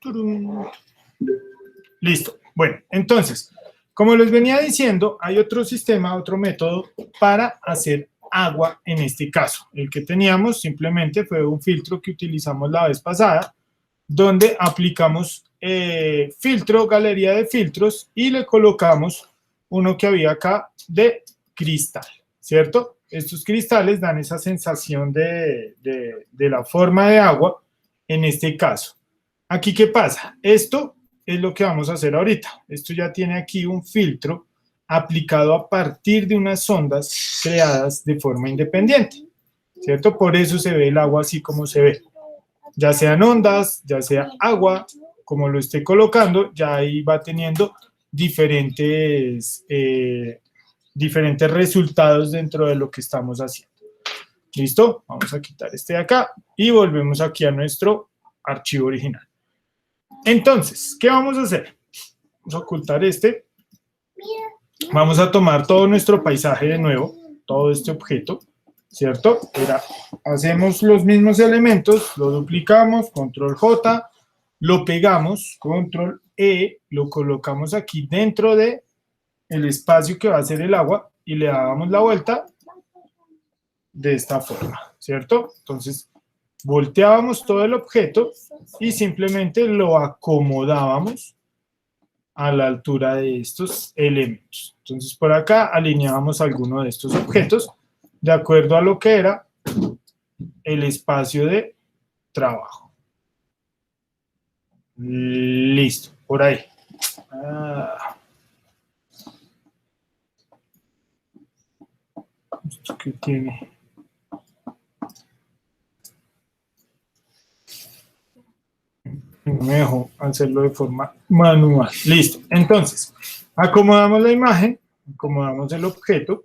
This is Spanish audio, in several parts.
Turun. Listo. Bueno, entonces, como les venía diciendo, hay otro sistema, otro método para hacer agua en este caso. El que teníamos simplemente fue un filtro que utilizamos la vez pasada, donde aplicamos filtro, galería de filtros, y le colocamos uno que había acá de cristal, ¿cierto? Estos cristales dan esa sensación de la forma de agua en este caso. Aquí, ¿qué pasa? Esto es lo que vamos a hacer ahorita. Esto ya tiene aquí un filtro aplicado a partir de unas ondas creadas de forma independiente, ¿cierto? Por eso se ve el agua así como se ve. Ya sean ondas, ya sea agua, como lo esté colocando, ya ahí va teniendo diferentes resultados dentro de lo que estamos haciendo. ¿Listo? Vamos a quitar este de acá y volvemos aquí a nuestro archivo original. Entonces, ¿qué vamos a hacer? Vamos a ocultar este. Vamos a tomar todo nuestro paisaje de nuevo, todo este objeto, ¿cierto? Hacemos los mismos elementos, lo duplicamos, control J, lo pegamos, control E, lo colocamos aquí dentro de el espacio que va a ser el agua y le damos la vuelta de esta forma, ¿cierto? Entonces, volteábamos todo el objeto y simplemente lo acomodábamos a la altura de estos elementos. Entonces, por acá alineábamos alguno de estos objetos de acuerdo a lo que era el espacio de trabajo. Listo, por ahí. Esto que tiene... Me dejo hacerlo de forma manual. Listo. Entonces, acomodamos la imagen, acomodamos el objeto.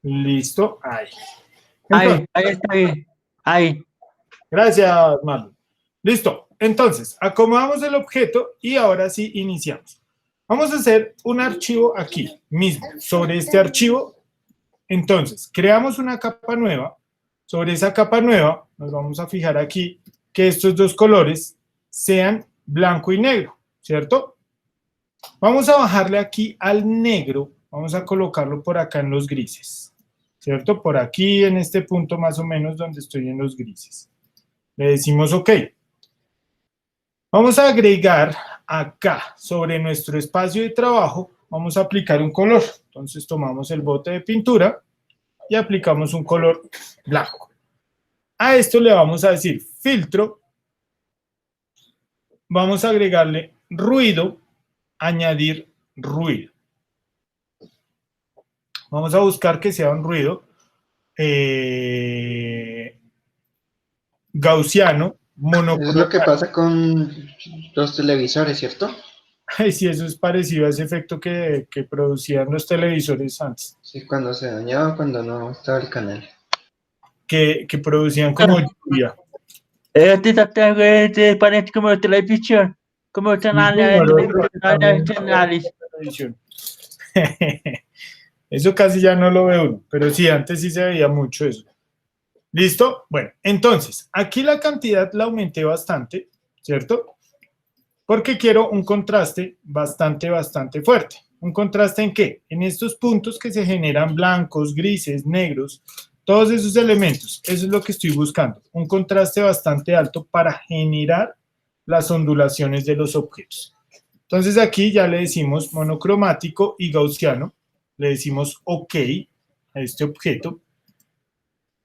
Listo. Ahí. Entonces, ahí está bien. Ahí. Gracias, Marlon. Listo. Entonces, acomodamos el objeto y ahora sí iniciamos. Vamos a hacer un archivo aquí mismo. Sobre este archivo, entonces, creamos una capa nueva. Sobre esa capa nueva, nos vamos a fijar aquí que estos dos colores sean blanco y negro, ¿cierto? Vamos a bajarle aquí al negro, vamos a colocarlo por acá en los grises, ¿cierto? Por aquí, en este punto más o menos donde estoy en los grises. Le decimos OK. Vamos a agregar acá, sobre nuestro espacio de trabajo, vamos a aplicar un color. Entonces tomamos el bote de pintura y aplicamos un color blanco. A esto le vamos a decir filtro, vamos a agregarle ruido, añadir ruido. Vamos a buscar que sea un ruido gaussiano, monocromático. Es lo que pasa con los televisores, ¿cierto? Ay, sí, eso es parecido a ese efecto que producían los televisores antes. Sí, cuando se dañaba, cuando no estaba el canal. Que producían como lluvia. Te parece como televisión, como televisión. Eso casi ya no lo veo, pero sí, antes sí se veía mucho eso. ¿Listo? Bueno, entonces, aquí la cantidad la aumenté bastante, ¿cierto? Porque quiero un contraste bastante fuerte. ¿Un contraste en qué? En estos puntos que se generan blancos, grises, negros, todos esos elementos. Eso es lo que estoy buscando. Un contraste bastante alto para generar las ondulaciones de los objetos. Entonces aquí ya le decimos monocromático y gaussiano. Le decimos OK a este objeto.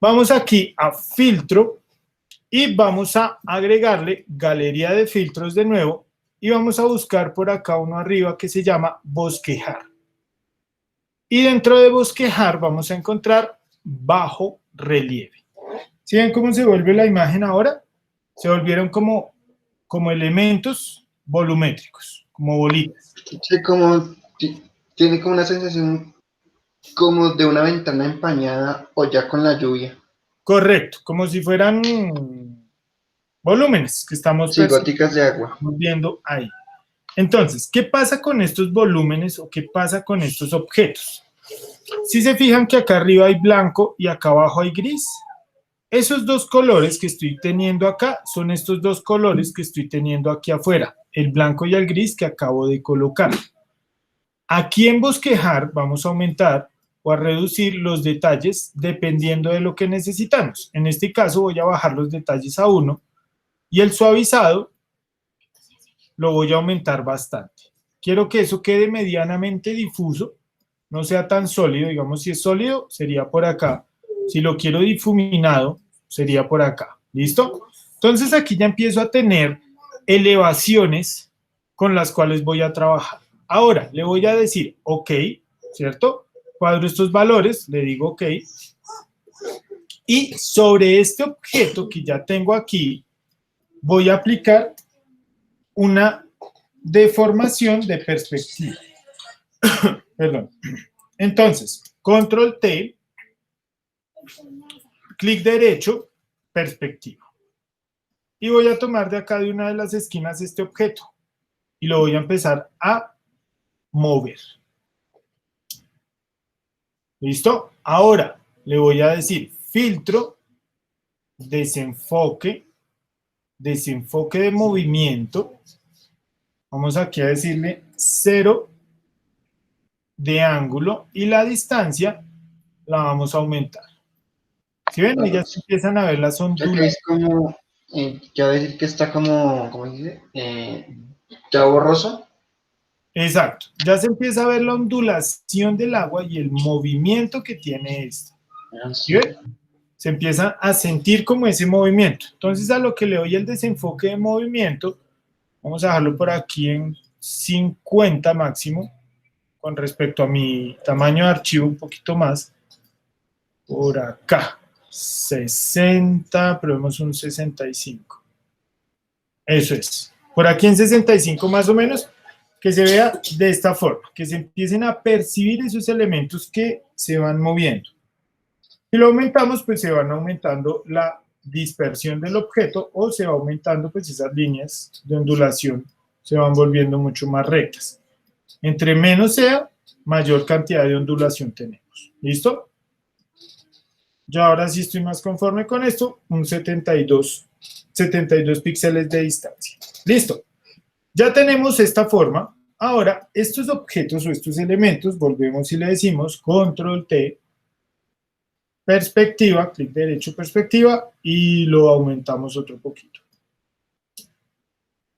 Vamos aquí a filtro y vamos a agregarle galería de filtros de nuevo y vamos a buscar por acá uno arriba que se llama bosquejar. Y dentro de bosquejar vamos a encontrar bajo relieve. ¿Sí ven cómo se vuelve la imagen ahora? Se volvieron como elementos volumétricos, como bolitas. Sí, como tiene como una sensación como de una ventana empañada o ya con la lluvia. Correcto, como si fueran volúmenes que estamos goticas de agua viendo ahí. Entonces, ¿qué pasa con estos volúmenes o qué pasa con estos objetos? Si se fijan que acá arriba hay blanco y acá abajo hay gris, Esos dos colores que estoy teniendo acá son estos dos colores que estoy teniendo aquí afuera, el blanco y el gris que acabo de colocar. Aquí en bosquejar vamos a aumentar o a reducir los detalles dependiendo de lo que necesitamos. En este caso voy a bajar los detalles a 1 y el suavizado lo voy a aumentar bastante. Quiero que eso quede medianamente difuso, no sea tan sólido. Digamos, si es sólido, sería por acá. Si lo quiero difuminado, sería por acá. ¿Listo? Entonces aquí ya empiezo a tener elevaciones con las cuales voy a trabajar. Ahora, le voy a decir OK, ¿cierto? Cuadro estos valores, le digo OK. Y sobre este objeto que ya tengo aquí, voy a aplicar una deformación de perspectiva. Perdón. Entonces, control T, clic derecho, perspectiva. Y voy a tomar de acá de una de las esquinas este objeto y lo voy a empezar a mover. ¿Listo? Ahora le voy a decir filtro, desenfoque, desenfoque de movimiento. Vamos aquí a decirle 0 de ángulo y la distancia la vamos a aumentar. ¿Sí ven? Y ya se empiezan a ver las ondulaciones. Es como, ya decir que está como, ¿cómo dice? Ya borroso. Exacto. Ya se empieza a ver la ondulación del agua y el movimiento que tiene esto. ¿Sí ven? Se empieza a sentir como ese movimiento. Entonces, a lo que le doy el desenfoque de movimiento, vamos a dejarlo por aquí en 50 máximo, con respecto a mi tamaño de archivo, un poquito más. Por acá, 60, probemos un 65. Eso es. Por aquí en 65 más o menos, que se vea de esta forma, que se empiecen a percibir esos elementos que se van moviendo. Si lo aumentamos, pues se van aumentando la dispersión del objeto o se va aumentando, pues esas líneas de ondulación se van volviendo mucho más rectas. Entre menos sea, mayor cantidad de ondulación tenemos. ¿Listo? Yo ahora sí estoy más conforme con esto, un 72 píxeles de distancia. Listo. Ya tenemos esta forma. Ahora, estos objetos o estos elementos, volvemos y le decimos control T, perspectiva, clic derecho, perspectiva, y lo aumentamos otro poquito.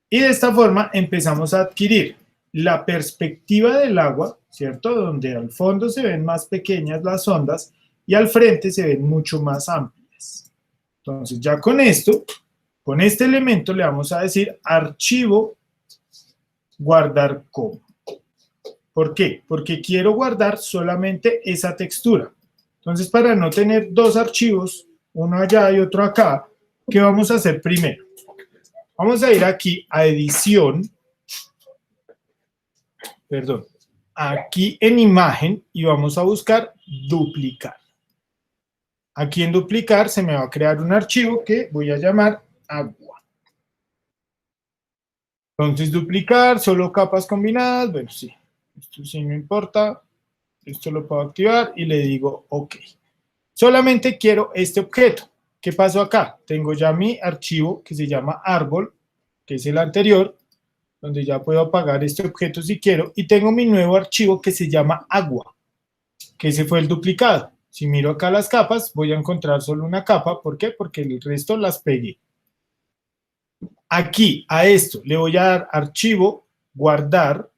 Y de esta forma empezamos a adquirir la perspectiva del agua, ¿cierto? Donde al fondo se ven más pequeñas las ondas y al frente se ven mucho más amplias. Entonces ya con esto, con este elemento le vamos a decir archivo, guardar como. ¿Por qué? Porque quiero guardar solamente esa textura. Entonces, para no tener dos archivos, uno allá y otro acá, ¿qué vamos a hacer primero? Vamos a ir aquí a edición, perdón, aquí en imagen y vamos a buscar duplicar. Aquí en duplicar se me va a crear un archivo que voy a llamar agua. Entonces, duplicar, solo capas combinadas, bueno, sí, esto sí no importa. Esto lo puedo activar y le digo OK. Solamente quiero este objeto. ¿Qué pasó acá? Tengo ya mi archivo que se llama árbol, que es el anterior, donde ya puedo apagar este objeto si quiero, y tengo mi nuevo archivo que se llama agua, que ese fue el duplicado. Si miro acá las capas, voy a encontrar solo una capa. ¿Por qué? Porque el resto las pegué. Aquí, a esto, le voy a dar archivo, guardar,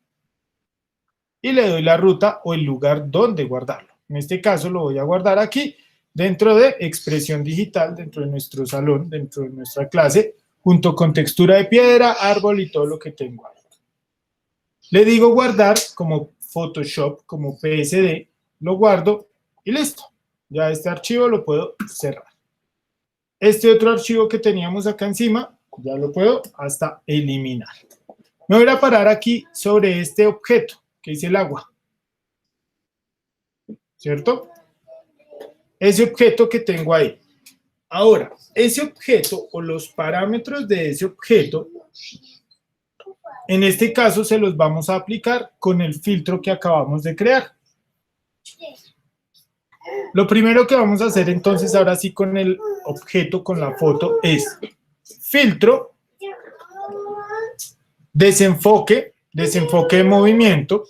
y le doy la ruta o el lugar donde guardarlo. En este caso lo voy a guardar aquí, dentro de expresión digital, dentro de nuestro salón, dentro de nuestra clase, junto con textura de piedra, árbol y todo lo que tengo ahí. Le digo guardar como Photoshop, como PSD, lo guardo y listo. Ya este archivo lo puedo cerrar. Este otro archivo que teníamos acá encima, ya lo puedo hasta eliminar. Me voy a parar aquí sobre este objeto, que es el agua, ¿cierto? Ese objeto que tengo ahí. Ahora, ese objeto o los parámetros de ese objeto, en este caso se los vamos a aplicar con el filtro que acabamos de crear. Lo primero que vamos a hacer entonces, ahora sí con el objeto, con la foto, es filtro, desenfoque de movimiento.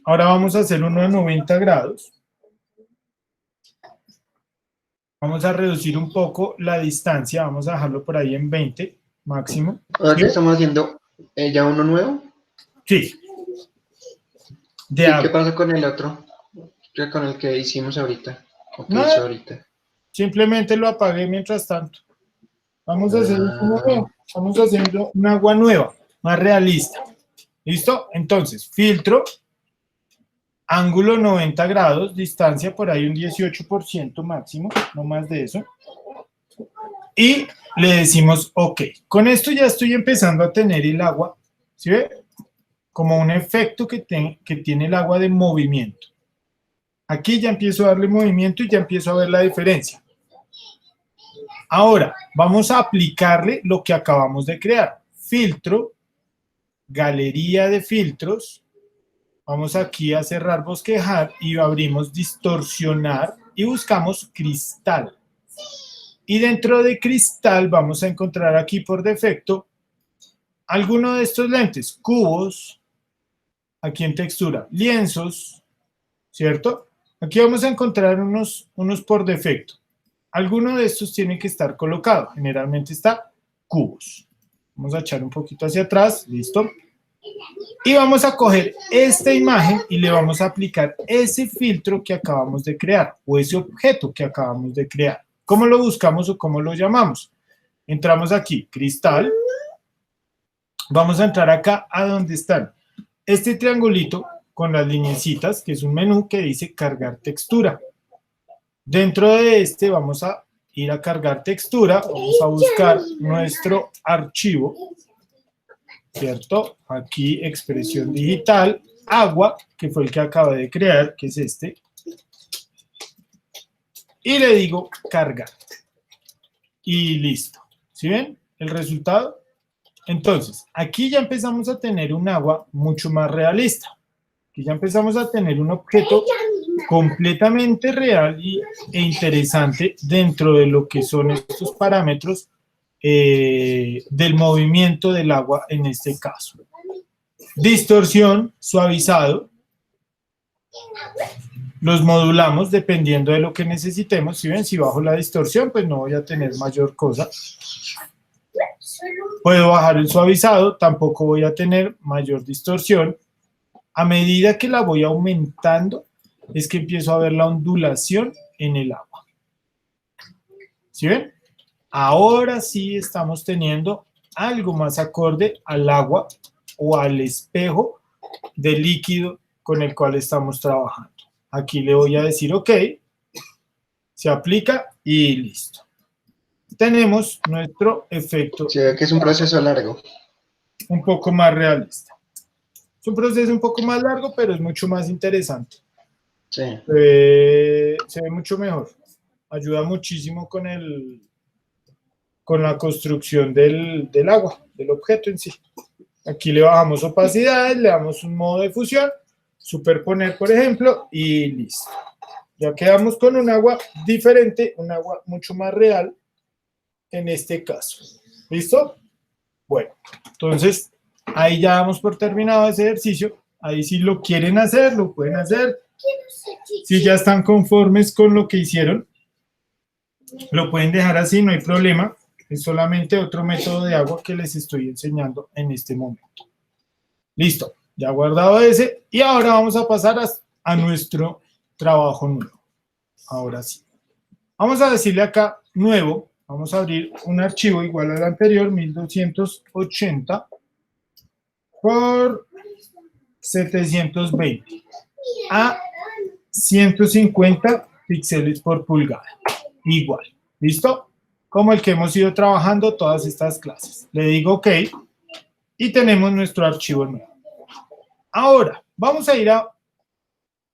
Ahora vamos a hacer uno de 90 grados. Vamos a reducir un poco la distancia, vamos a dejarlo por ahí en 20 máximo. Ahora ¿Sí? que estamos haciendo ya uno nuevo. Sí. De ¿Y qué agua. pasa con el otro? Con el que hicimos ahorita. O que Nada. hizo ahorita. Simplemente lo apagué mientras tanto. Vamos a hacer uno Ah. nuevo. Vamos a hacer un agua nueva, más realista. ¿Listo? Entonces, filtro, ángulo 90 grados, distancia por ahí un 18% máximo, no más de eso. Y le decimos OK. Con esto ya estoy empezando a tener el agua, ¿sí ve? Como un efecto que tiene el agua de movimiento. Aquí ya empiezo a darle movimiento y ya empiezo a ver la diferencia. Ahora, vamos a aplicarle lo que acabamos de crear. Filtro, galería de filtros. Vamos aquí a cerrar bosquejar y abrimos distorsionar y buscamos cristal. Y dentro de cristal vamos a encontrar aquí por defecto alguno de estos lentes, cubos, aquí en textura, lienzos, ¿cierto? Aquí vamos a encontrar unos por defecto. Alguno de estos tiene que estar colocado, generalmente está cubos. Vamos a echar un poquito hacia atrás, listo. Y vamos a coger esta imagen y le vamos a aplicar ese filtro que acabamos de crear o ese objeto que acabamos de crear. ¿Cómo lo buscamos o cómo lo llamamos? Entramos aquí, cristal. Vamos a entrar acá a donde están este triangulito con las lineecitas, que es un menú que dice cargar textura. Dentro de este vamos a ir a cargar textura, vamos a buscar nuestro archivo, ¿cierto? Aquí expresión digital, agua, que fue el que acabé de crear, que es este. Y le digo cargar. Y listo. ¿Sí ven el resultado? Entonces, aquí ya empezamos a tener un agua mucho más realista. Aquí ya empezamos a tener un objeto completamente real e interesante dentro de lo que son estos parámetros del movimiento del agua en este caso. Distorsión, suavizado. Los modulamos dependiendo de lo que necesitemos. Si ven, si bajo la distorsión, pues no voy a tener mayor cosa. Puedo bajar el suavizado, tampoco voy a tener mayor distorsión. A medida que la voy aumentando, es que empiezo a ver la ondulación en el agua. ¿Sí ven? Ahora sí estamos teniendo algo más acorde al agua o al espejo de líquido con el cual estamos trabajando. Aquí le voy a decir OK, se aplica y listo. Tenemos nuestro efecto. Se ve que es un proceso largo. Un poco más realista. Es un proceso un poco más largo, pero es mucho más interesante. Sí. Se ve mucho mejor. Ayuda muchísimo con la construcción del agua, del objeto en sí. Aquí le bajamos opacidad, le damos un modo de fusión, superponer, por ejemplo, y listo. Ya quedamos con un agua diferente, un agua mucho más real en este caso. ¿Listo? Bueno, entonces ahí ya damos por terminado ese ejercicio. Ahí si lo quieren hacer, lo pueden hacer. Si ya están conformes con lo que hicieron, lo pueden dejar así, no hay problema. Es solamente otro método de agua que les estoy enseñando en este momento. Listo, ya guardado ese. Y ahora vamos a pasar a nuestro trabajo nuevo. Ahora sí. Vamos a decirle acá nuevo. Vamos a abrir un archivo igual al anterior, 1280 por 720 a 150 píxeles por pulgada. Igual. ¿Listo? Como el que hemos ido trabajando todas estas clases. Le digo OK y tenemos nuestro archivo nuevo. Ahora, vamos a ir a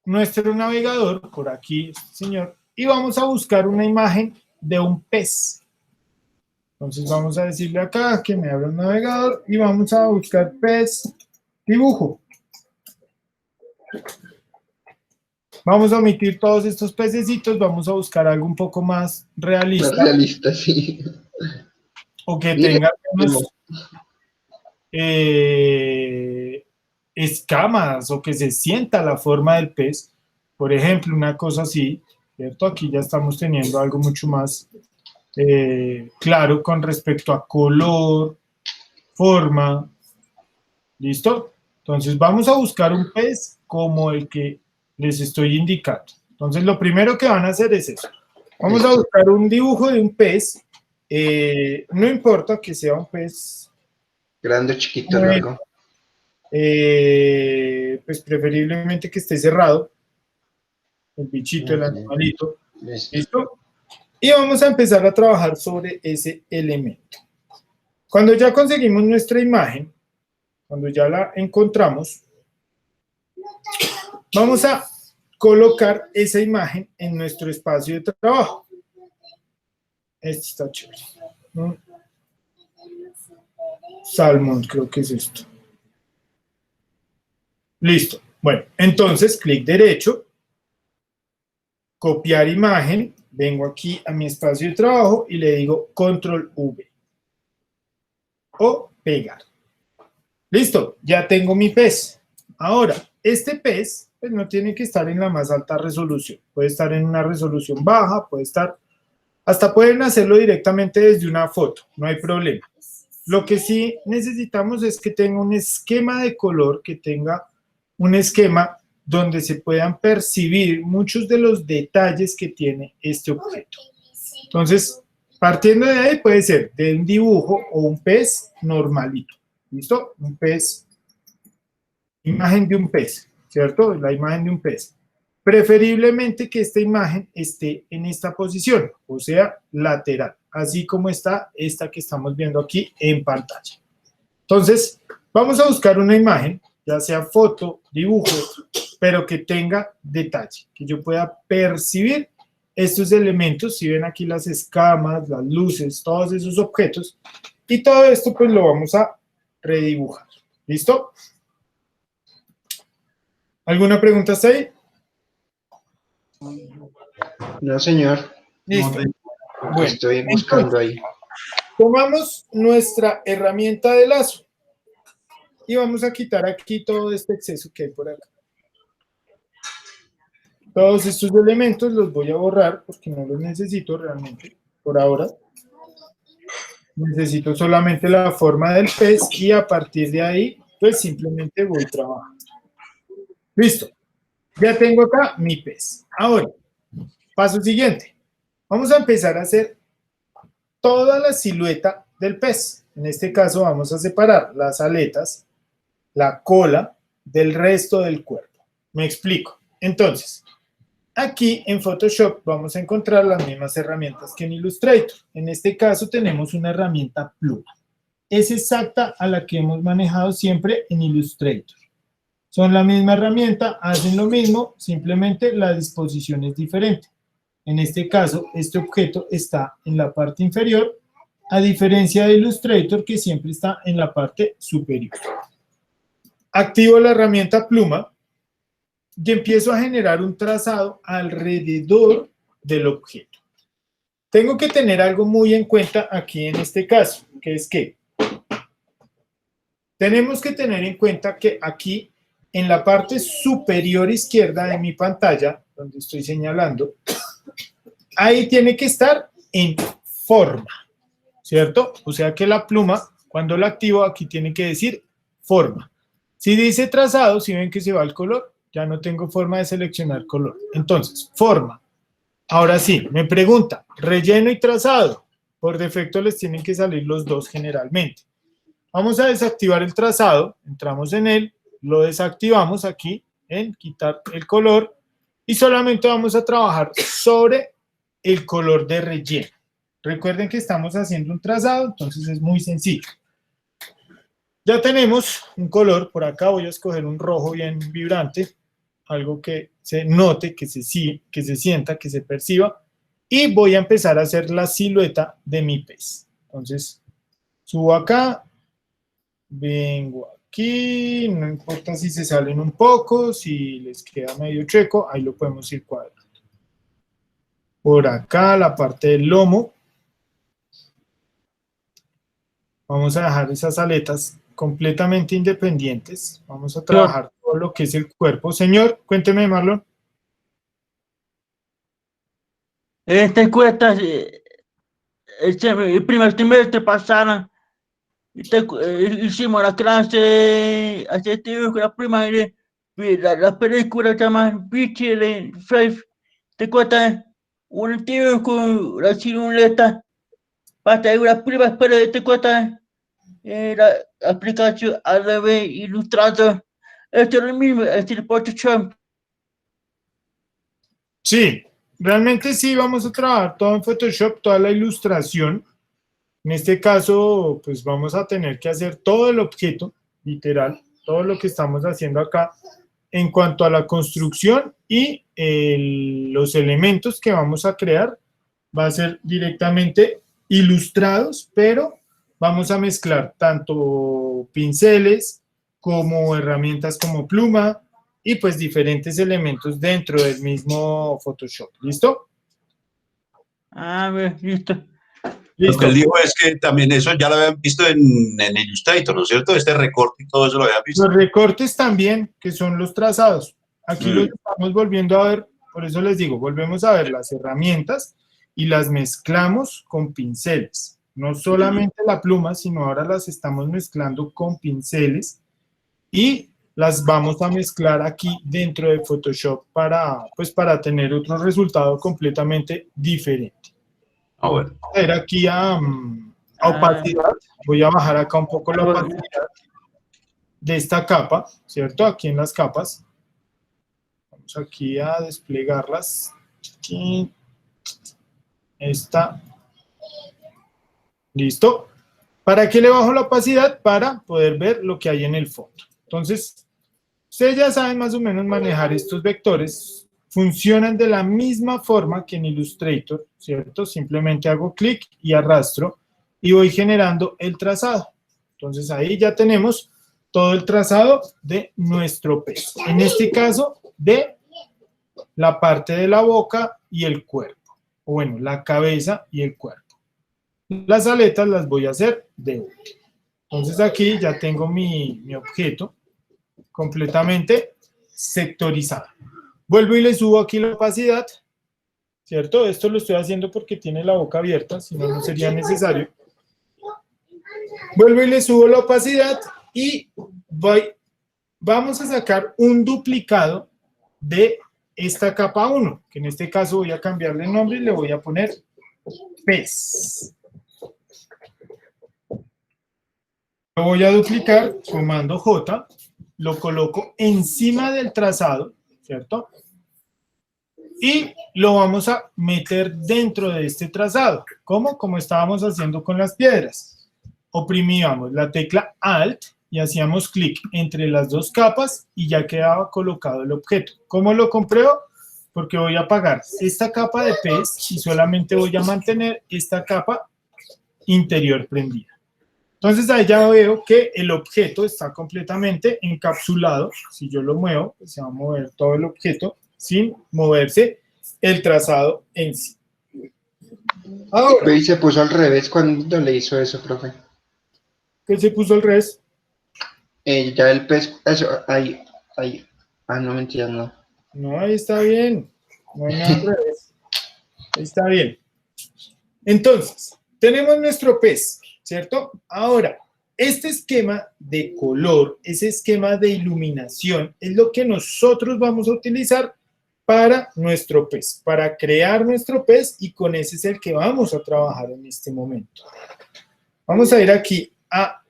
nuestro navegador, por aquí, señor, y vamos a buscar una imagen de un pez. Entonces vamos a decirle acá que me abra un navegador y vamos a buscar pez dibujo. Vamos a omitir todos estos pececitos, vamos a buscar algo un poco más Más realista realista, sí. o que Mira, tenga menos escamas o que se sienta la forma del pez. Por ejemplo, una cosa así, ¿cierto? Aquí ya estamos teniendo algo mucho más claro con respecto a color, forma. ¿Listo? Entonces vamos a buscar un pez como el que les estoy indicando. Entonces lo primero que van a hacer es eso. Vamos a buscar un dibujo de un pez. No importa que sea un pez, grande, chiquito, largo. pues preferiblemente que esté cerrado, el bichito, el animalito. Listo. ¿Listo? Y vamos a empezar a trabajar sobre ese elemento. Cuando ya conseguimos nuestra imagen, cuando ya la encontramos, vamos a colocar esa imagen en nuestro espacio de trabajo. Este está chévere. Salmón, creo que es esto. Listo. Bueno, entonces, clic derecho, copiar imagen, vengo aquí a mi espacio de trabajo y le digo Control V. O pegar. Listo, ya tengo mi pez. Ahora, este pez pues, no tiene que estar en la más alta resolución. Puede estar en una resolución baja, puede estar... Hasta pueden hacerlo directamente desde una foto, no hay problema. Lo que sí necesitamos es que tenga un esquema de color, que tenga un esquema donde se puedan percibir muchos de los detalles que tiene este objeto. Entonces, partiendo de ahí puede ser de un dibujo o un pez normalito. ¿Listo? Un pez, imagen de un pez, ¿cierto? La imagen de un pez. Preferiblemente que esta imagen esté en esta posición, o sea, lateral, así como está esta que estamos viendo aquí en pantalla. Entonces, vamos a buscar una imagen, ya sea foto, dibujo, pero que tenga detalle, que yo pueda percibir estos elementos. Si ven aquí las escamas, las luces, todos esos objetos, y todo esto pues lo vamos a redibujar. ¿Listo? ¿Alguna pregunta hasta ahí? No, señor. Listo. Bueno, estoy buscando ahí. Tomamos nuestra herramienta de lazo y vamos a quitar aquí todo este exceso que hay por acá. Todos estos elementos los voy a borrar porque no los necesito realmente por ahora. Necesito solamente la forma del pez y a partir de ahí, pues simplemente voy trabajando. Listo. Ya tengo acá mi pez. Ahora, paso siguiente. Vamos a empezar a hacer toda la silueta del pez. En este caso vamos a separar las aletas, la cola, del resto del cuerpo. Me explico. Entonces, aquí en Photoshop vamos a encontrar las mismas herramientas que en Illustrator. En este caso tenemos una herramienta pluma. Es exacta a la que hemos manejado siempre en Illustrator. Son la misma herramienta, hacen lo mismo, simplemente la disposición es diferente. En este caso, este objeto está en la parte inferior, a diferencia de Illustrator, que siempre está en la parte superior. Activo la herramienta pluma y empiezo a generar un trazado alrededor del objeto. Tengo que tener algo muy en cuenta aquí en este caso, que es que tenemos que tener en cuenta que aquí, en la parte superior izquierda de mi pantalla, donde estoy señalando, ahí tiene que estar en forma, ¿cierto? O sea que la pluma, cuando la activo, aquí tiene que decir forma. Si dice trazado, si ven que se va el color, ya no tengo forma de seleccionar color. Entonces, forma. Ahora sí, me pregunta, relleno y trazado. Por defecto les tienen que salir los dos generalmente. Vamos a desactivar el trazado, entramos en él, lo desactivamos aquí en quitar el color y solamente vamos a trabajar sobre el color de relleno. Recuerden que estamos haciendo un trazado, entonces es muy sencillo. Ya tenemos un color, por acá voy a escoger un rojo bien vibrante, algo que se note, que se sienta, que se perciba, y voy a empezar a hacer la silueta de mi pez. Entonces, subo acá, vengo aquí, no importa si se salen un poco, si les queda medio chueco, ahí lo podemos ir cuadrando. Por acá, la parte del lomo. Vamos a dejar esas aletas completamente independientes. Vamos a trabajar todo lo que es el cuerpo. Señor, cuénteme, Marlon. Cuesta, el primer trimestre pasada, hicimos la clase, hace tiempo con la primaria, la película se llama Bichile, Five, te cuesta un tío con la silueta, para una prima, pero te cuesta la aplicación Adobe Illustrator, esto es lo mismo, es el Photoshop. Sí, realmente sí vamos a trabajar todo en Photoshop, toda la ilustración. En este caso, pues vamos a tener que hacer todo el objeto, literal, todo lo que estamos haciendo acá en cuanto a la construcción y los elementos que vamos a crear va a ser directamente ilustrados, pero vamos a mezclar tanto pinceles como herramientas como pluma y pues diferentes elementos dentro del mismo Photoshop. ¿Listo? A ver, listo. Lo que él dijo es que también eso ya lo habían visto en Illustrator, ¿no es cierto? Este recorte y todo eso lo habían visto. Los recortes también, que son los trazados. Aquí los estamos volviendo a ver, por eso les digo, volvemos a ver las herramientas y las mezclamos con pinceles. No solamente la pluma, sino ahora las estamos mezclando con pinceles y las vamos a mezclar aquí dentro de Photoshop para, pues, para tener otro resultado completamente diferente. Ah, bueno. Voy a ir aquí a opacidad. Voy a bajar acá un poco la opacidad de esta capa, ¿cierto? Aquí en las capas. Vamos aquí a desplegarlas. Aquí. Esta. Listo. ¿Para qué le bajo la opacidad? Para poder ver lo que hay en el fondo. Entonces, ustedes ya saben más o menos manejar estos vectores. Funcionan de la misma forma que en Illustrator, ¿cierto? Simplemente hago clic y arrastro y voy generando el trazado. Entonces ahí ya tenemos todo el trazado de nuestro pez. En este caso, de la parte de la boca y el cuerpo. O bueno, la cabeza y el cuerpo. Las aletas las voy a hacer de último. Entonces aquí ya tengo mi objeto completamente sectorizado. Vuelvo y le subo aquí la opacidad, ¿cierto? Esto lo estoy haciendo porque tiene la boca abierta, si no, no sería necesario. Vuelvo y le subo la opacidad y vamos a sacar un duplicado de esta capa 1, que en este caso voy a cambiarle el nombre y le voy a poner pez. Lo voy a duplicar, comando J, lo coloco encima del trazado, ¿cierto? Y lo vamos a meter dentro de este trazado. ¿Cómo? Como estábamos haciendo con las piedras. Oprimíamos la tecla Alt y hacíamos clic entre las dos capas y ya quedaba colocado el objeto. ¿Cómo lo compruebo? Porque voy a apagar esta capa de pez y solamente voy a mantener esta capa interior prendida. Entonces ahí ya veo que el objeto está completamente encapsulado. Si yo lo muevo, pues se va a mover todo el objeto sin moverse el trazado en sí. Ahora, Y se puso al revés cuando le hizo eso, profe. ¿qué se puso al revés? Ya el pez, eso, ahí. Ah, no, mentira, no. No, ahí está bien. No hay nada al revés. Ahí está bien. Entonces, tenemos nuestro pez, ¿cierto? Ahora, este esquema de color, ese esquema de iluminación, es lo que nosotros vamos a utilizar para nuestro pez, para crear nuestro pez, y con ese es el que vamos a trabajar en este momento. Vamos a ir aquí a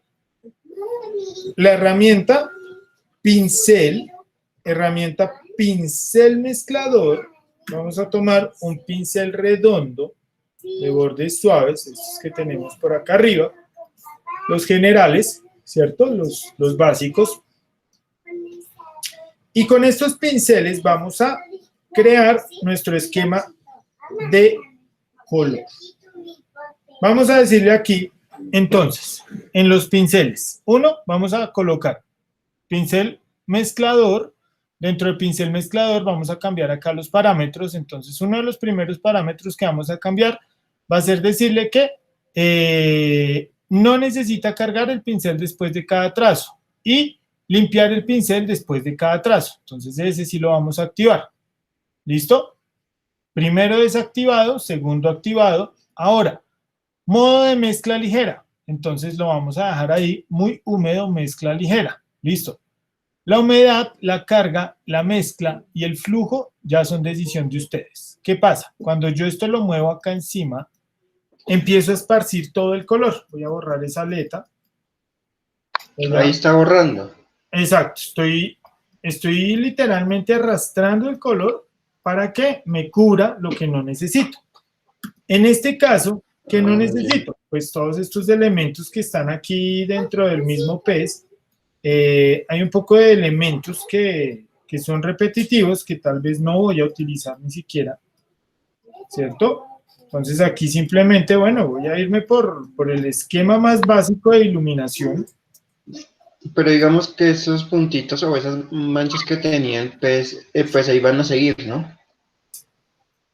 la herramienta pincel, mezclador. Vamos a tomar un pincel redondo de bordes suaves, estos que tenemos por acá arriba, los generales, ¿cierto? Los básicos. Y con estos pinceles vamos a crear nuestro esquema de color. Vamos a decirle aquí, entonces, en los pinceles, uno, vamos a colocar pincel mezclador. Dentro del pincel mezclador vamos a cambiar acá los parámetros. Entonces, uno de los primeros parámetros que vamos a cambiar va a ser decirle que no necesita cargar el pincel después de cada trazo y limpiar el pincel después de cada trazo. Entonces, ese sí lo vamos a activar. ¿Listo? Primero desactivado, segundo activado. Ahora, modo de mezcla ligera. Entonces, lo vamos a dejar ahí, muy húmedo, mezcla ligera. Listo. La humedad, la carga, la mezcla y el flujo ya son decisión de ustedes. ¿Qué pasa? Cuando yo esto lo muevo acá encima, empiezo a esparcir todo el color. Voy a borrar esa aleta. Ahí está borrando. Exacto. Estoy literalmente arrastrando el color para que me cubra lo que no necesito. En este caso, ¿qué no necesito? Pues todos estos elementos que están aquí dentro del mismo pez. Hay un poco de elementos que son repetitivos, que tal vez no voy a utilizar ni siquiera, ¿cierto? Entonces aquí simplemente, bueno, voy a irme por el esquema más básico de iluminación. Pero digamos que esos puntitos o esas manchas que tenían, pues ahí van a seguir, ¿no?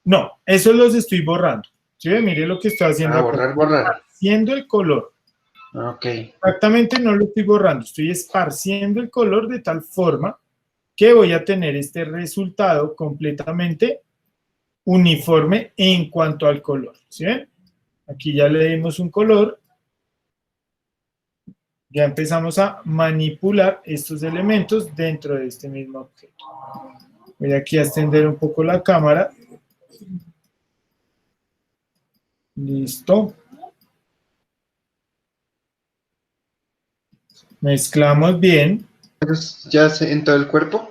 No, esos los estoy borrando. ¿Sí? Mire lo que estoy haciendo. Borrar. Haciendo el color. Ok. Exactamente, no lo estoy borrando, estoy esparciendo el color de tal forma que voy a tener este resultado completamente uniforme en cuanto al color. ¿Sí ven? Aquí ya le dimos un color. Ya empezamos a manipular estos elementos dentro de este mismo objeto. Voy aquí a extender un poco la cámara. Listo. Mezclamos bien. ¿Ya en todo el cuerpo?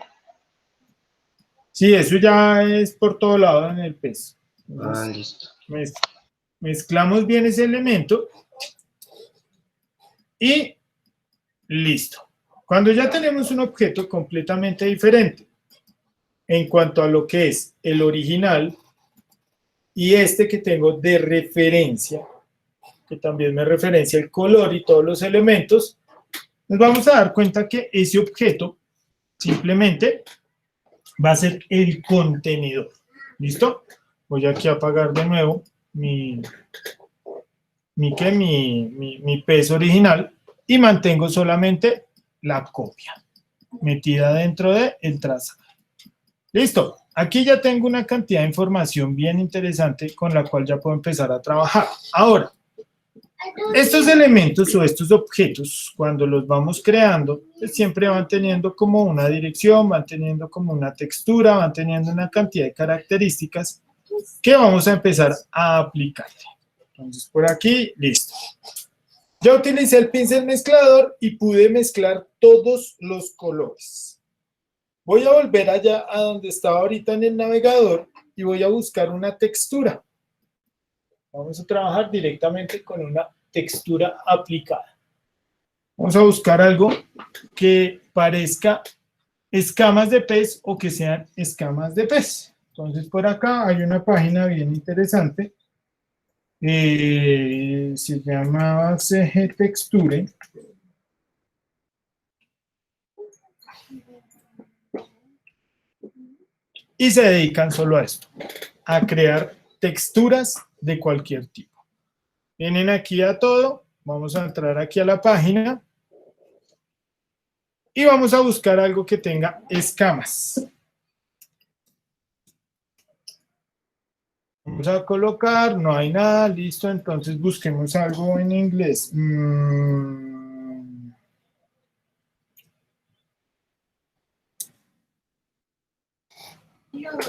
Sí, eso ya es por todo lado en el pez. Entonces, Listo. Mezclamos bien ese elemento y listo. Cuando ya tenemos un objeto completamente diferente en cuanto a lo que es el original y este que tengo de referencia, que también me referencia el color y todos los elementos, nos vamos a dar cuenta que ese objeto simplemente va a ser el contenedor. ¿Listo? Voy aquí a apagar de nuevo mi pez original y mantengo solamente la copia metida dentro del trazado. Listo. Aquí ya tengo una cantidad de información bien interesante con la cual ya puedo empezar a trabajar. Ahora, estos elementos o estos objetos, cuando los vamos creando, pues siempre van teniendo como una dirección, van teniendo como una textura, van teniendo una cantidad de características que vamos a empezar a aplicar. Entonces, por aquí, listo. Ya utilicé el pincel mezclador y pude mezclar todos los colores. Voy a volver allá a donde estaba ahorita en el navegador y voy a buscar una textura. Vamos a trabajar directamente con una textura aplicada. Vamos a buscar algo que parezca escamas de pez o que sean escamas de pez. Entonces, por acá hay una página bien interesante. Se llama CG Texture. Y se dedican solo a esto, a crear texturas de cualquier tipo. Vienen aquí a todo, vamos a entrar aquí a la página y vamos a buscar algo que tenga escamas. Vamos a colocar, no hay nada, listo, entonces busquemos algo en inglés.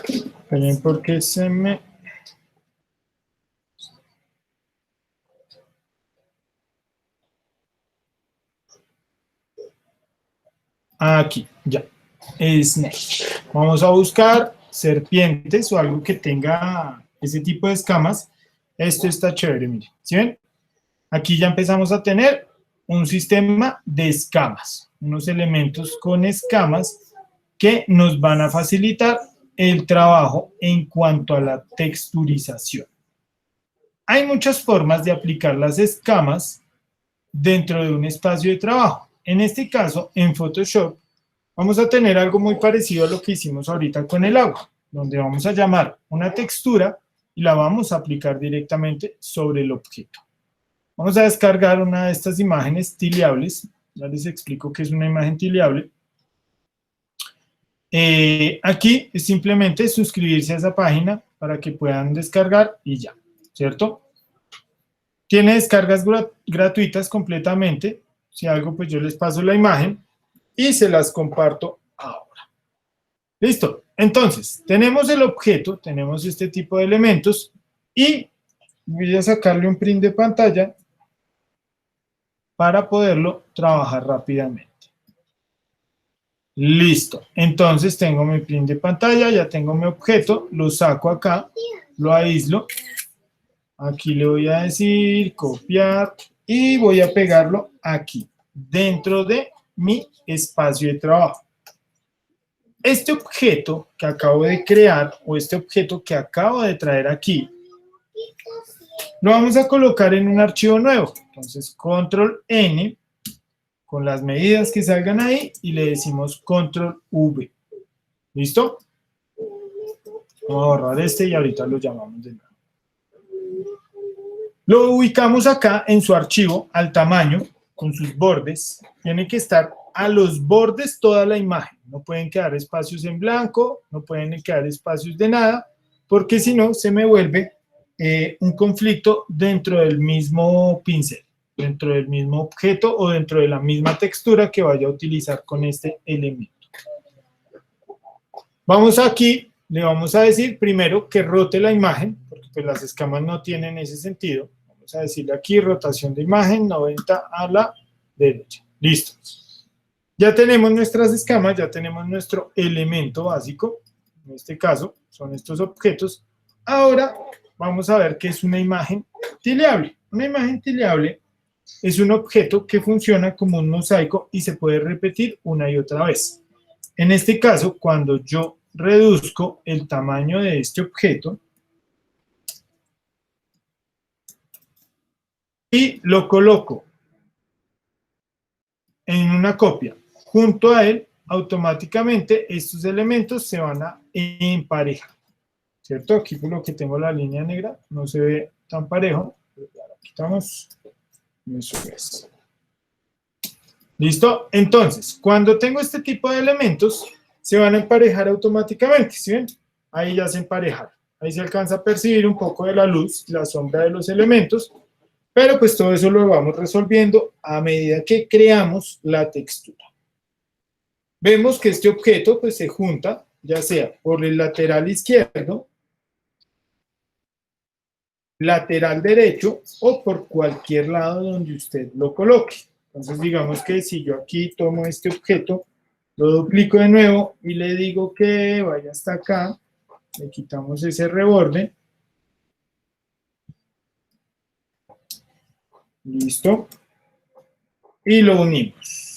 Esperen porque se me... Aquí, ya. Snake. Vamos a buscar serpientes o algo que tenga ese tipo de escamas. Esto está chévere, miren. ¿Sí ven? Aquí ya empezamos a tener un sistema de escamas. Unos elementos con escamas que nos van a facilitar el trabajo en cuanto a la texturización. Hay muchas formas de aplicar las escamas dentro de un espacio de trabajo. En este caso, en Photoshop, vamos a tener algo muy parecido a lo que hicimos ahorita con el agua, donde vamos a llamar una textura y la vamos a aplicar directamente sobre el objeto. Vamos a descargar una de estas imágenes tileables. Ya les explico qué es una imagen tileable. Aquí es simplemente suscribirse a esa página para que puedan descargar y ya, ¿cierto? Tiene descargas gratuitas completamente. Si algo, pues yo les paso la imagen y se las comparto ahora. Listo. Entonces, tenemos el objeto, tenemos este tipo de elementos y voy a sacarle un print de pantalla para poderlo trabajar rápidamente. Listo. Entonces tengo mi print de pantalla, ya tengo mi objeto, lo saco acá, lo aíslo. Aquí le voy a decir copiar y voy a pegarlo aquí, dentro de mi espacio de trabajo. Este objeto que acabo de crear o este objeto que acabo de traer aquí, lo vamos a colocar en un archivo nuevo. Entonces, control N, con las medidas que salgan ahí, y le decimos control V. ¿Listo? Vamos a borrar este y ahorita lo llamamos de nuevo. Lo ubicamos acá en su archivo al tamaño, con sus bordes. Tiene que estar a los bordes toda la imagen. No pueden quedar espacios en blanco, no pueden quedar espacios de nada, porque si no se me vuelve un conflicto dentro del mismo pincel, dentro del mismo objeto o dentro de la misma textura que vaya a utilizar con este elemento. Vamos aquí, le vamos a decir primero que rote la imagen, porque pues las escamas no tienen ese sentido. Vamos a decirle aquí rotación de imagen 90 a la derecha. Listo. Ya tenemos nuestras escamas, ya tenemos nuestro elemento básico. En este caso son estos objetos. Ahora vamos a ver qué es una imagen tileable. Una imagen tileable es un objeto que funciona como un mosaico y se puede repetir una y otra vez. En este caso, cuando yo reduzco el tamaño de este objeto y lo coloco en una copia junto a él, automáticamente estos elementos se van a emparejar, ¿cierto? Aquí por lo que tengo la línea negra no se ve tan parejo, pero ya la quitamos. Eso es. ¿Listo? Entonces, cuando tengo este tipo de elementos, se van a emparejar automáticamente, ¿sí ven? Ahí ya se emparejaron. Ahí se alcanza a percibir un poco de la luz, la sombra de los elementos, pero pues todo eso lo vamos resolviendo a medida que creamos la textura. Vemos que este objeto pues se junta, ya sea por el lateral izquierdo, lateral derecho o por cualquier lado donde usted lo coloque. Entonces digamos que si yo aquí tomo este objeto, lo duplico de nuevo y le digo que vaya hasta acá, le quitamos ese reborde. Listo. Y lo unimos.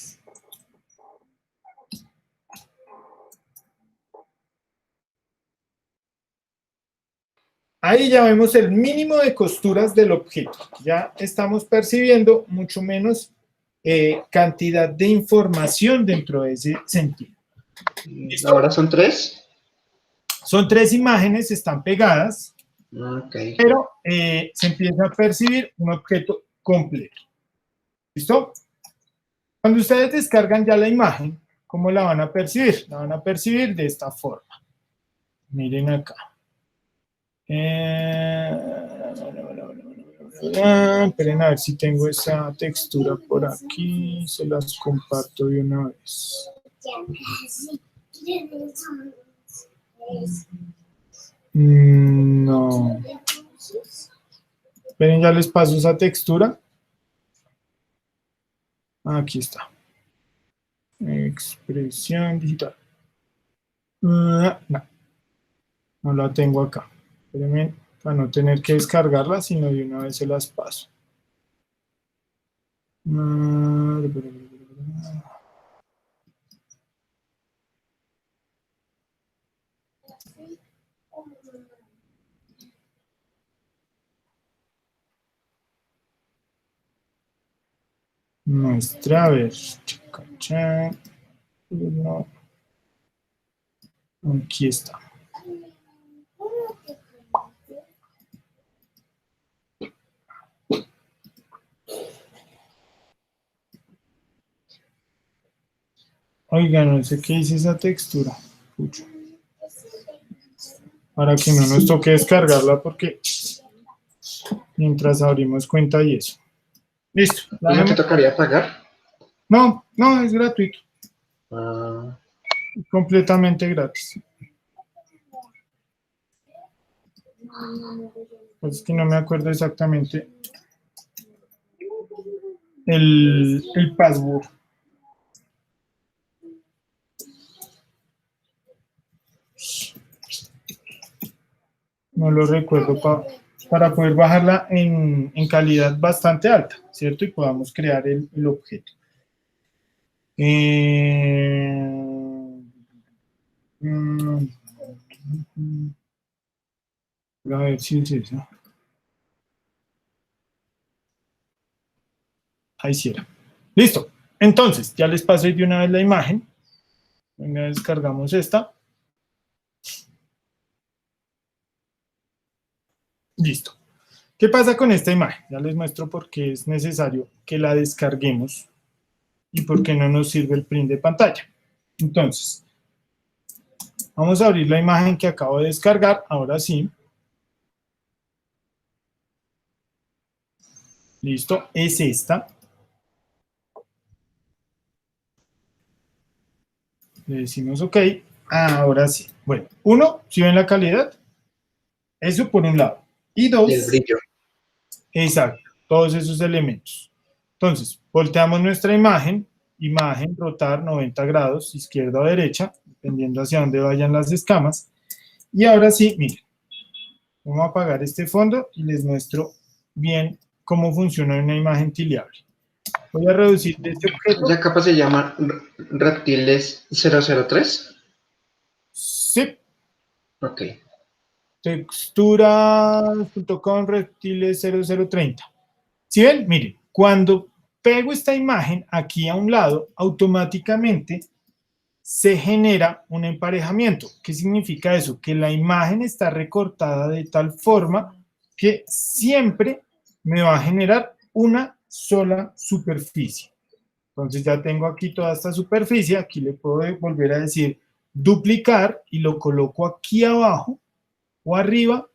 Ahí ya vemos el mínimo de costuras del objeto. Ya estamos percibiendo mucho menos cantidad de información dentro de ese sentido. ¿Listo? ¿Ahora son 3? Son 3 imágenes, están pegadas, Okay. pero se empieza a percibir un objeto completo. ¿Listo? Cuando ustedes descargan ya la imagen, ¿cómo la van a percibir? La van a percibir de esta forma. Miren acá. Esperen a ver si tengo esa textura por aquí. Se las comparto de una vez. No. Esperen, ya les paso esa textura. Aquí está. Expresión digital. No, no la tengo acá. Espérenme, para no tener que descargarla, sino de una vez se las paso. Muestra, a ver. No. Aquí está. Oiga, no sé qué dice esa textura. Pucho. Para que no nos toque descargarla porque mientras abrimos cuenta y eso. Listo. ¿No te tocaría pagar? No, no, es gratuito. Ah, Completamente gratis. Pues es que no me acuerdo exactamente el password. No lo recuerdo para poder bajarla en calidad bastante alta, ¿cierto? Y podamos crear el objeto. A ver si es eso. Ahí sí era. Listo. Entonces, ya les pasé de una vez la imagen. Venga, descargamos esta. Listo. ¿Qué pasa con esta imagen? Ya les muestro por qué es necesario que la descarguemos y por qué no nos sirve el print de pantalla. Entonces, vamos a abrir la imagen que acabo de descargar. Ahora sí. Listo, es esta. Le decimos OK. Ahora sí. Bueno, uno, si ven la calidad, eso por un lado. Y dos, el brillo. exacto, todos esos elementos. Entonces, volteamos nuestra imagen, rotar 90 grados, izquierda o derecha, dependiendo hacia dónde vayan las escamas. Y ahora sí, miren, vamos a apagar este fondo y les muestro bien cómo funciona una imagen tileable. Voy a reducir este objeto. ¿La capa se llama Reptiles 003? Sí. Ok. Texturas.com reptiles 0030. ¿Sí ven? Miren, cuando pego esta imagen aquí a un lado, automáticamente se genera un emparejamiento. ¿Qué significa eso? Que la imagen está recortada de tal forma que siempre me va a generar una sola superficie. Entonces ya tengo aquí toda esta superficie, aquí le puedo volver a decir duplicar y lo coloco aquí abajo o arriba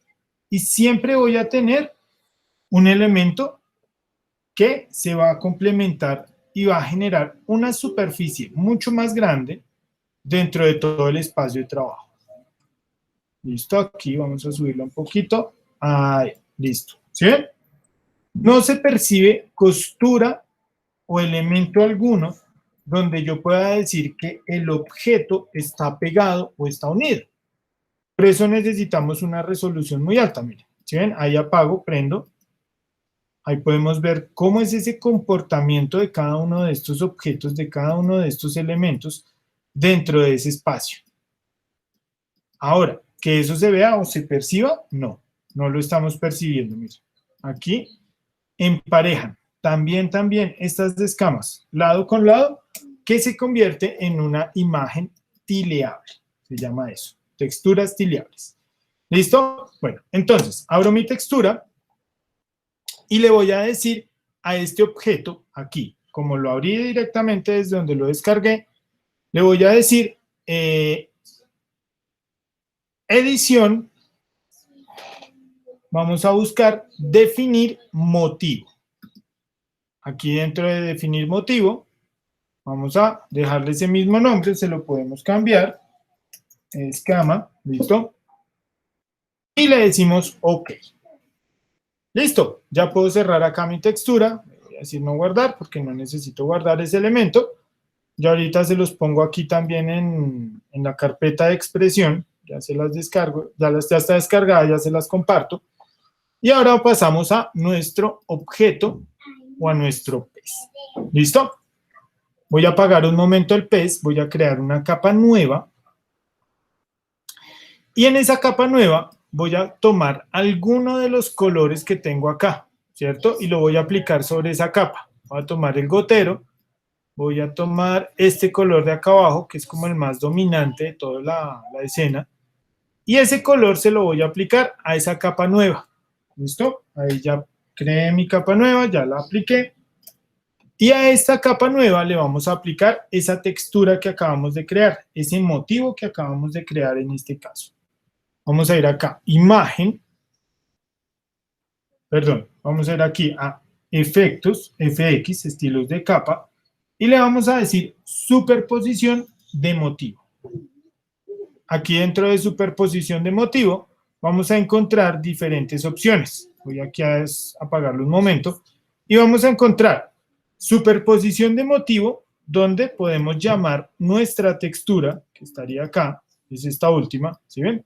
y siempre voy a tener un elemento que se va a complementar y va a generar una superficie mucho más grande dentro de todo el espacio de trabajo. Listo, aquí vamos a subirlo un poquito. Ahí, listo. ¿Sí ven? No se percibe costura o elemento alguno donde yo pueda decir que el objeto está pegado o está unido. Por eso necesitamos una resolución muy alta. Miren, ¿sí ven? Ahí apago, prendo. Ahí podemos ver cómo es ese comportamiento de cada uno de estos objetos, de cada uno de estos elementos dentro de ese espacio. Ahora, que eso se vea o se perciba, no lo estamos percibiendo. Miren, aquí emparejan también estas escamas, lado con lado, que se convierte en una imagen tileable. Se llama eso, texturas tileables. ¿Listo? Bueno, entonces, abro mi textura y le voy a decir a este objeto aquí, como lo abrí directamente desde donde lo descargué, le voy a decir edición, vamos a buscar definir motivo. Aquí dentro de definir motivo, vamos a dejarle ese mismo nombre, se lo podemos cambiar, escama, listo, y le decimos OK. Listo, ya puedo cerrar acá mi textura, voy a decir no guardar porque no necesito guardar ese elemento. Yo ahorita se los pongo aquí también en la carpeta de expresión, ya se las descargo, ya está descargada, ya se las comparto. Y ahora pasamos a nuestro objeto o a nuestro pez. ¿Listo? Voy a apagar un momento el pez, voy a crear una capa nueva. Y en esa capa nueva voy a tomar alguno de los colores que tengo acá, ¿cierto? Y lo voy a aplicar sobre esa capa. Voy a tomar el gotero voy a tomar este color de acá abajo, que es como el más dominante de toda la escena, y ese color se lo voy a aplicar a esa capa nueva. ¿Listo? Ahí ya creé mi capa nueva, ya la apliqué. Y a esta capa nueva le vamos a aplicar esa textura que acabamos de crear, ese motivo que acabamos de crear en este caso. Vamos a ir acá, imagen, perdón, vamos a ir aquí a efectos, FX, estilos de capa, y le vamos a decir superposición de motivo. Aquí dentro de superposición de motivo vamos a encontrar diferentes opciones. Voy aquí a apagarlo un momento y vamos a encontrar superposición de motivo, donde podemos llamar nuestra textura, que estaría acá, es esta última, ¿sí ven?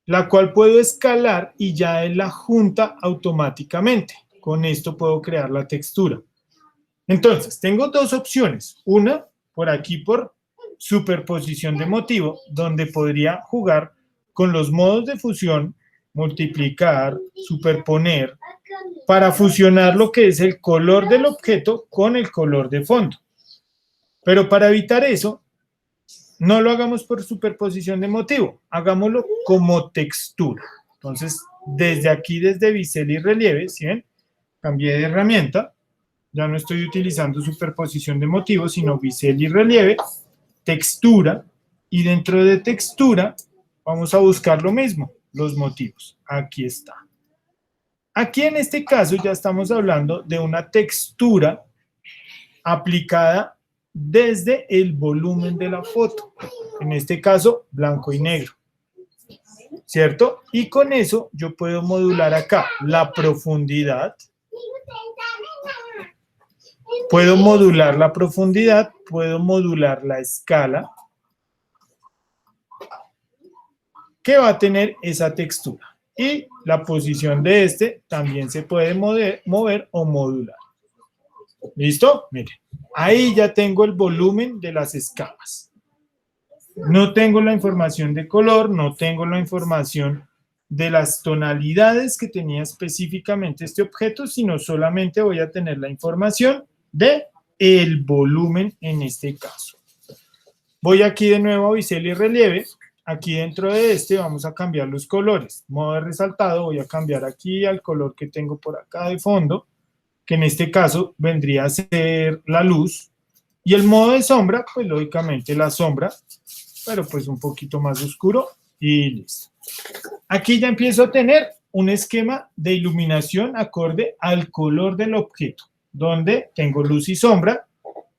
La cual puedo escalar y ya él la junta automáticamente. Con esto puedo crear la textura. Entonces, tengo dos opciones. Una, por aquí por superposición de motivo, donde podría jugar con los modos de fusión, multiplicar, superponer, para fusionar lo que es el color del objeto con el color de fondo. Pero para evitar eso, no lo hagamos por superposición de motivo, hagámoslo como textura. Entonces, desde aquí, desde bisel y relieve, ¿sí ven? Cambié de herramienta, ya no estoy utilizando superposición de motivo, sino bisel y relieve, textura, y dentro de textura vamos a buscar lo mismo, los motivos. Aquí está. Aquí en este caso ya estamos hablando de una textura aplicada desde el volumen de la foto, en este caso blanco y negro, ¿cierto? Y con eso yo puedo modular acá la profundidad, puedo modular la profundidad, puedo modular la escala que va a tener esa textura. Y la posición de este también se puede mover o modular. ¿Listo? Miren, ahí ya tengo el volumen de las escamas. No tengo la información de color, no tengo la información de las tonalidades que tenía específicamente este objeto, sino solamente voy a tener la información de el volumen en este caso. Voy aquí de nuevo a bisel y relieve. Aquí dentro de este vamos a cambiar los colores. Modo de resaltado, voy a cambiar aquí al color que tengo por acá de fondo, que en este caso vendría a ser la luz. Y el modo de sombra, pues lógicamente la sombra, pero pues un poquito más oscuro y listo. Aquí ya empiezo a tener un esquema de iluminación acorde al color del objeto, donde tengo luz y sombra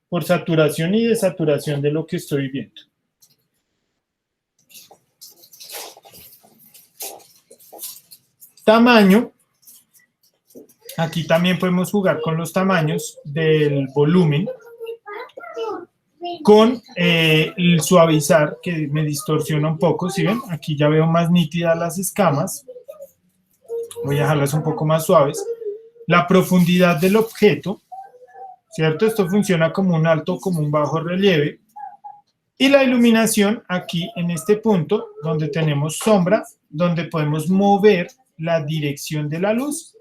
por saturación y desaturación de lo que estoy viendo. Tamaño. Aquí también podemos jugar con los tamaños del volumen, con el suavizar, que me distorsiona un poco, ¿sí ven? Aquí ya veo más nítidas las escamas. Voy a dejarlas un poco más suaves. La profundidad del objeto, ¿cierto? Esto funciona como un alto, como un bajo relieve. Y la iluminación aquí en este punto, donde tenemos sombra, donde podemos mover la dirección de la luz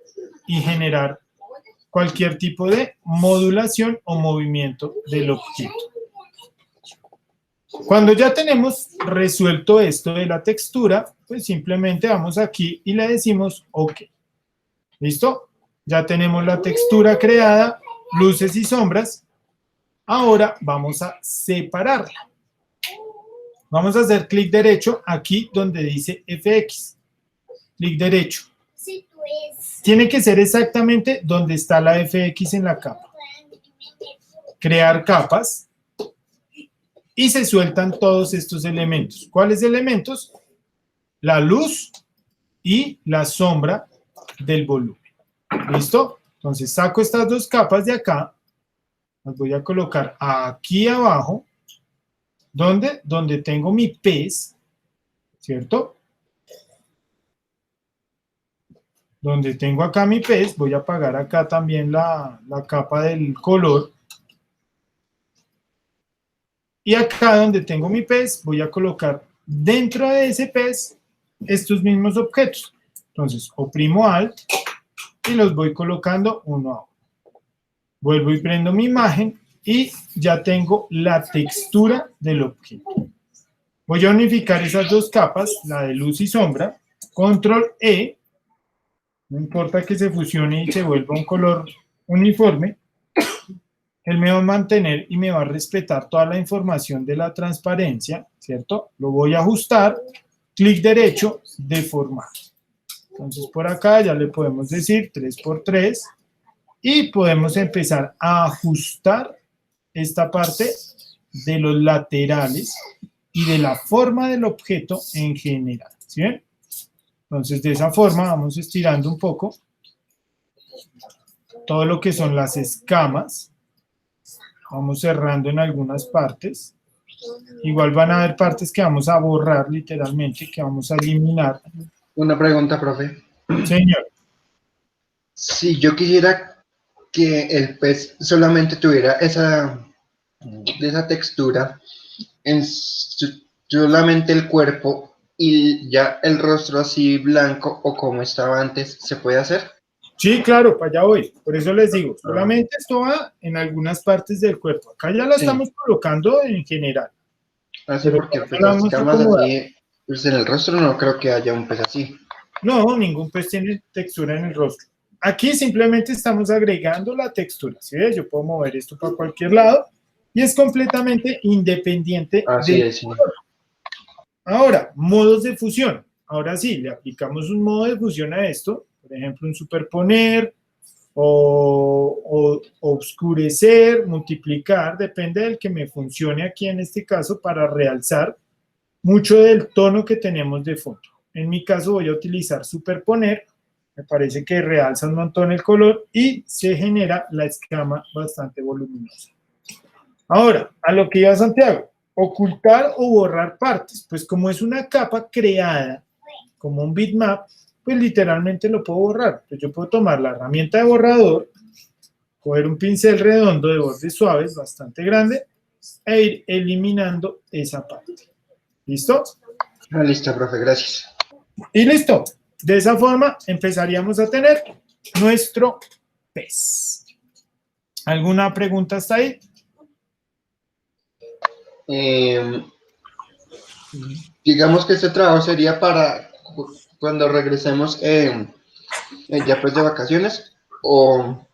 y generar cualquier tipo de modulación o movimiento del objeto. Cuando ya tenemos resuelto esto de la textura, pues simplemente vamos aquí y le decimos OK. ¿Listo? Ya tenemos la textura creada, luces y sombras. Ahora vamos a separarla. Vamos a hacer clic derecho aquí donde dice FX. Clic derecho. Tiene que ser exactamente donde está la FX en la capa. Crear capas. Y se sueltan todos estos elementos. ¿Cuáles elementos? La luz y la sombra del volumen. ¿Listo? Entonces saco estas dos capas de acá. Las voy a colocar aquí abajo. ¿Dónde? Donde tengo mi pez. ¿Cierto? Donde tengo acá mi pez, voy a apagar acá también la capa del color. Y acá donde tengo mi pez, voy a colocar dentro de ese pez estos mismos objetos. Entonces, oprimo Alt y los voy colocando uno a uno. Vuelvo y prendo mi imagen y ya tengo la textura del objeto. Voy a unificar esas dos capas, la de luz y sombra. Control E. No importa que se fusione y se vuelva un color uniforme. Él me va a mantener y me va a respetar toda la información de la transparencia, ¿cierto? Lo voy a ajustar. Clic derecho, deformar. Entonces por acá ya le podemos decir 3×3 y podemos empezar a ajustar esta parte de los laterales y de la forma del objeto en general, ¿sí ven? Entonces de esa forma vamos estirando un poco todo lo que son las escamas, vamos cerrando en algunas partes. Igual van a haber partes que vamos a borrar literalmente, que vamos a eliminar. Una pregunta, profe. Señor. Si yo quisiera que el pez solamente tuviera esa textura en solamente el cuerpo y ya el rostro así blanco o como estaba antes, ¿se puede hacer? Sí, claro, para allá voy. Por eso les digo, solamente esto va en algunas partes del cuerpo. Acá ya la estamos colocando en general. Así porque pues, las escamas así, pues en el rostro no creo que haya un pez así. No, ningún pez tiene textura en el rostro. Aquí simplemente estamos agregando la textura. ¿Sí ves? Yo puedo mover esto para cualquier lado y es completamente independiente del color. Ahora, modos de fusión. Ahora sí, le aplicamos un modo de fusión a esto. Por ejemplo, un superponer o oscurecer, multiplicar, depende del que me funcione aquí en este caso para realzar mucho del tono que tenemos de fondo. En mi caso voy a utilizar superponer, me parece que realza un montón el color y se genera la escama bastante voluminosa. Ahora, a lo que iba Santiago, ocultar o borrar partes, pues como es una capa creada como un bitmap, pues literalmente lo puedo borrar. Entonces yo puedo tomar la herramienta de borrador, coger un pincel redondo de bordes suaves, bastante grande, e ir eliminando esa parte. ¿Listo? Listo, profe, gracias. Y listo. De esa forma empezaríamos a tener nuestro pez. ¿Alguna pregunta hasta ahí? Digamos que este trabajo sería para cuando regresemos ya pues de vacaciones o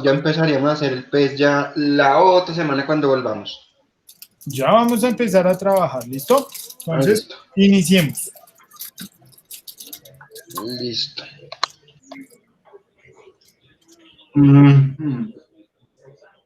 ya empezaríamos a hacer el pez ya la otra semana cuando volvamos. Ya vamos a empezar a trabajar, ¿listo? Entonces, listo. Iniciemos. Listo.